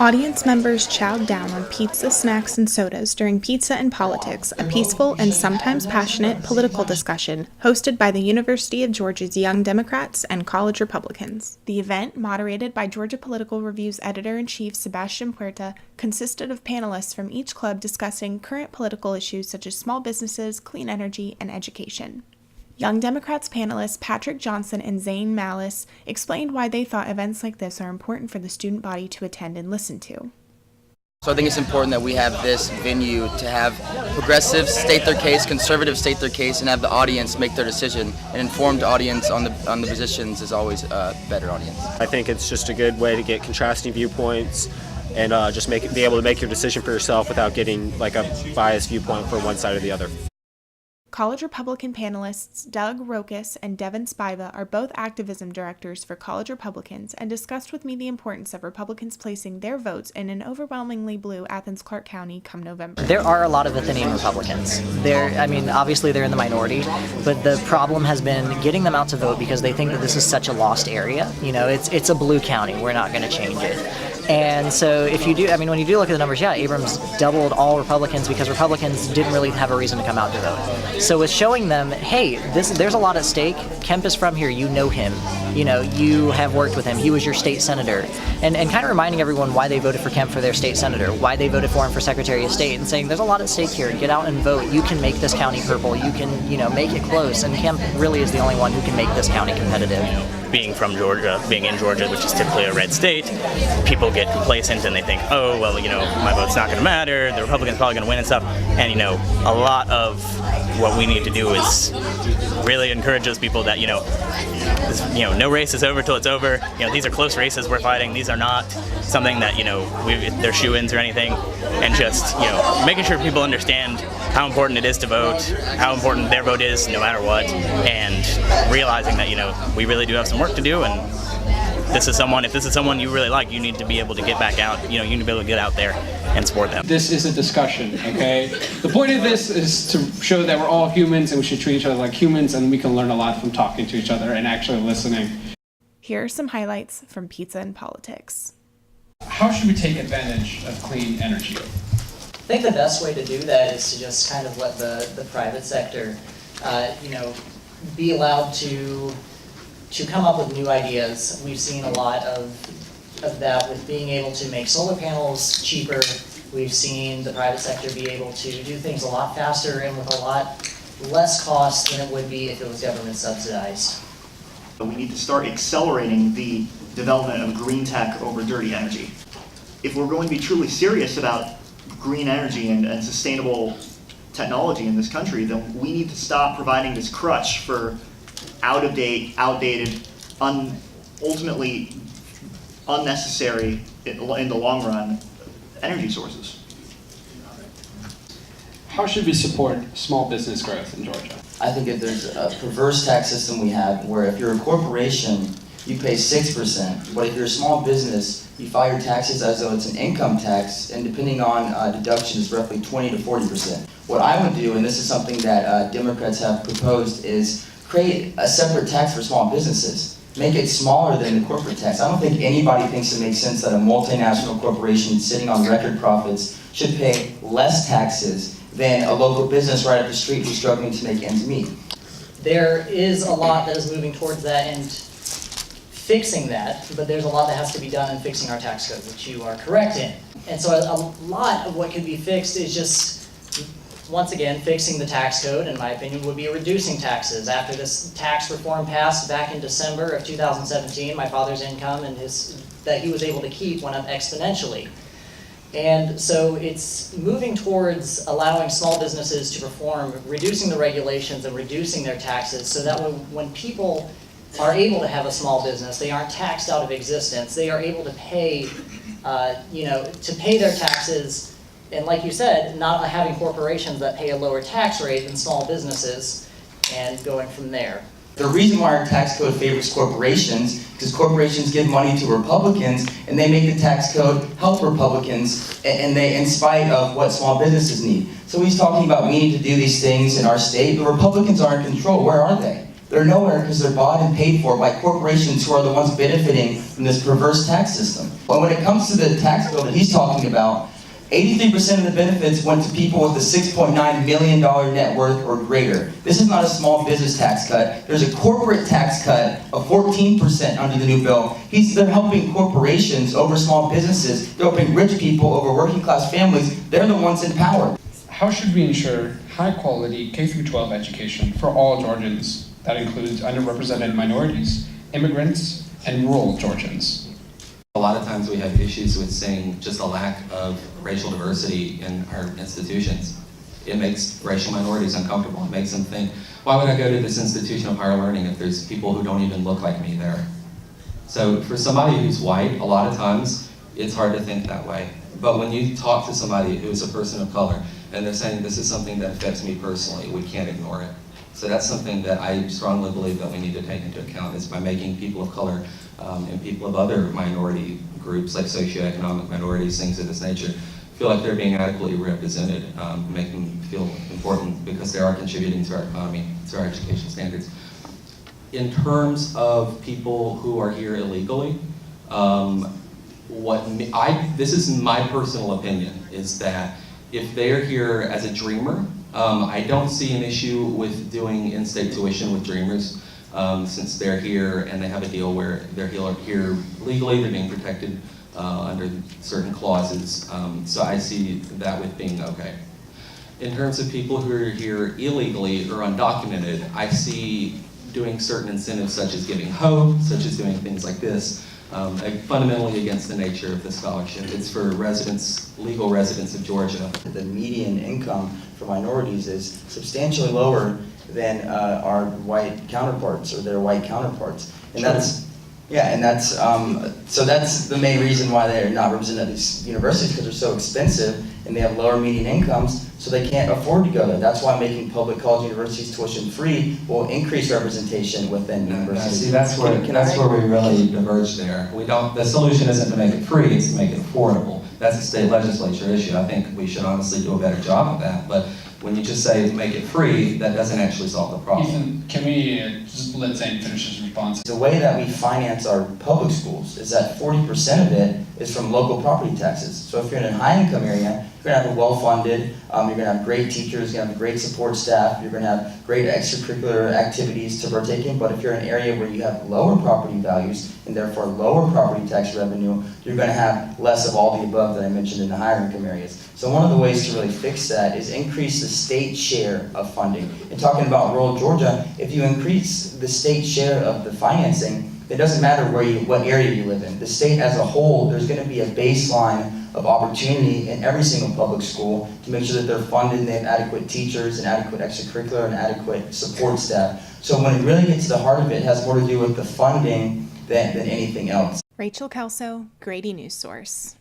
Audience members chowed down on pizza, snacks, and sodas during Pizza and Politics, a peaceful and sometimes passionate political discussion hosted by the University of Georgia's Young Democrats and College Republicans. The event, moderated by Georgia Political Review's editor-in-chief Sebastian Puerta, consisted of panelists from each club discussing current political issues such as small businesses, clean energy, and education. Young Democrats panelists Patrick Johnson and Zane Malice explained why they thought events like this are important for the student body to attend and listen to. So I think it's important that we have this venue to have progressives state their case, conservatives state their case, and have the audience make their decision. An informed audience on the positions is always a better audience. I think it's just a good way to get contrasting viewpoints and just be able to make your decision for yourself without getting like a biased viewpoint for one side or the other. College Republican panelists Doug Rokas and Devin Spiva are both activism directors for College Republicans and discussed with me the importance of Republicans placing their votes in an overwhelmingly blue Athens-Clarke County come November. There are a lot of Athenian Republicans. Obviously they're in the minority, but the problem has been getting them out to vote because they think that this is such a lost area. You know, it's a blue county. We're not going to change it. And so if you do, when you do look at the numbers, yeah, Abrams doubled all Republicans because Republicans didn't really have a reason to come out to vote. So with showing them, hey, there's a lot at stake. Kemp is from here. You know him. You know, you have worked with him. He was your state senator. And kind of reminding everyone why they voted for Kemp for their state senator, why they voted for him for Secretary of State, and saying there's a lot at stake here. Get out and vote. You can make this county purple. You can, make it close. And Kemp really is the only one who can make this county competitive. Being from Georgia, being in Georgia, which is typically a red state, people get complacent and they think, oh, well, my vote's not going to matter, the Republicans probably going to win and stuff. And, a lot of what we need to do is really encourage those people that, no race is over till it's over. These are close races we're fighting. These are not something that, they're shoo-ins or anything. And just, making sure people understand how important it is to vote, how important their vote is no matter what, and realizing that, we really do have some work to do, and if this is someone you really like, you need to be able to get back out, you need to be able to get out there and support them. This is a discussion, okay? The point of this is to show that we're all humans and we should treat each other like humans, and we can learn a lot from talking to each other and actually listening. Here are some highlights from Pizza and Politics. How should we take advantage of clean energy? I think the best way to do that is to just kind of let the private sector, be allowed to come up with new ideas. We've seen a lot of that with being able to make solar panels cheaper. We've seen the private sector be able to do things a lot faster and with a lot less cost than it would be if it was government subsidized. We need to start accelerating the development of green tech over dirty energy. If we're going to be truly serious about green energy and sustainable technology in this country, then we need to stop providing this crutch for outdated, ultimately unnecessary in the long run energy sources. How should we support small business growth in Georgia? I think if there's a perverse tax system we have where if you're a corporation, you pay 6%, but if you're a small business, you file your taxes as though it's an income tax, and depending on deduction, it's roughly 20 to 40%. What I would do, and this is something that Democrats have proposed, is create a separate tax for small businesses. Make it smaller than the corporate tax. I don't think anybody thinks it makes sense that a multinational corporation sitting on record profits should pay less taxes than a local business right up the street who's struggling to make ends meet. There is a lot that is moving towards that and fixing that, but there's a lot that has to be done in fixing our tax code, which you are correct in. And so a lot of what could be fixed is just, once again, fixing the tax code, in my opinion, would be reducing taxes. After this tax reform passed back in December of 2017, my father's income and that he was able to keep went up exponentially. And so it's moving towards allowing small businesses to perform, reducing the regulations and reducing their taxes so that when people are able to have a small business, they aren't taxed out of existence, they are able to pay, to pay their taxes. And like you said, not having corporations that pay a lower tax rate than small businesses, and going from there. The reason why our tax code favors corporations, because corporations give money to Republicans, and they make the tax code help Republicans, and they, in spite of what small businesses need. So he's talking about we need to do these things in our state. The Republicans are in control. Where are they? They're nowhere because they're bought and paid for by corporations who are the ones benefiting from this perverse tax system. But when it comes to the tax bill that he's talking about, 83% of the benefits went to people with a $6.9 million net worth or greater. This is not a small business tax cut. There's a corporate tax cut of 14% under the new bill. They're helping corporations over small businesses. They're helping rich people over working class families. They're the ones in power. How should we ensure high-quality K-12 education for all Georgians? That includes underrepresented minorities, immigrants, and rural Georgians. A lot of times we have issues with seeing just a lack of racial diversity in our institutions. It makes racial minorities uncomfortable. It makes them think, why would I go to this institution of higher learning if there's people who don't even look like me there? So for somebody who's white, a lot of times it's hard to think that way. But when you talk to somebody who's a person of color and they're saying this is something that affects me personally, we can't ignore it. So that's something that I strongly believe that we need to take into account, is by making people of color and people of other minority groups, like socioeconomic minorities, things of this nature, feel like they're being adequately represented, make them feel important because they are contributing to our economy, to our education standards. In terms of people who are here illegally, this is my personal opinion, is that if they're here as a dreamer, I don't see an issue with doing in-state tuition with dreamers, since they're here and they have a deal where they're here legally, they're being protected under certain clauses. So I see that with being okay. In terms of people who are here illegally or undocumented, I see doing certain incentives such as giving hope, such as doing things like this, fundamentally against the nature of the scholarship. It's for residents, legal residents of Georgia. The median income for minorities is substantially lower than our white counterparts or their white counterparts, and that's so that's the main reason why they're not represented at these universities, because they're so expensive and they have lower median incomes, so they can't afford to go there. That's why making public college universities tuition free will increase representation within universities. See, that's where we really diverge there. The solution isn't to make it free, it's to make it affordable. That's a state legislature issue. I think we should honestly do a better job of that, but when you just say make it free, that doesn't actually solve the problem. Ethan, can we just let Zane finish his response? The way that we finance our public schools is that 40% of it is from local property taxes. So if you're in a high-income area, you're going to have it well-funded, you're going to have great teachers, you're going to have a great support staff, you're going to have great extracurricular activities to partake in. But if you're in an area where you have lower property values and therefore lower property tax revenue, you're going to have less of all the above that I mentioned in the higher income areas. So one of the ways to really fix that is increase the state share of funding. And talking about rural Georgia, if you increase the state share of the financing, it doesn't matter what area you live in. The state as a whole, there's going to be a baseline of opportunity in every single public school to make sure that they're funded and they have adequate teachers and adequate extracurricular and adequate support staff. So when it really gets to the heart of it, it has more to do with the funding than anything else. Rachel Kelso, Grady News Source.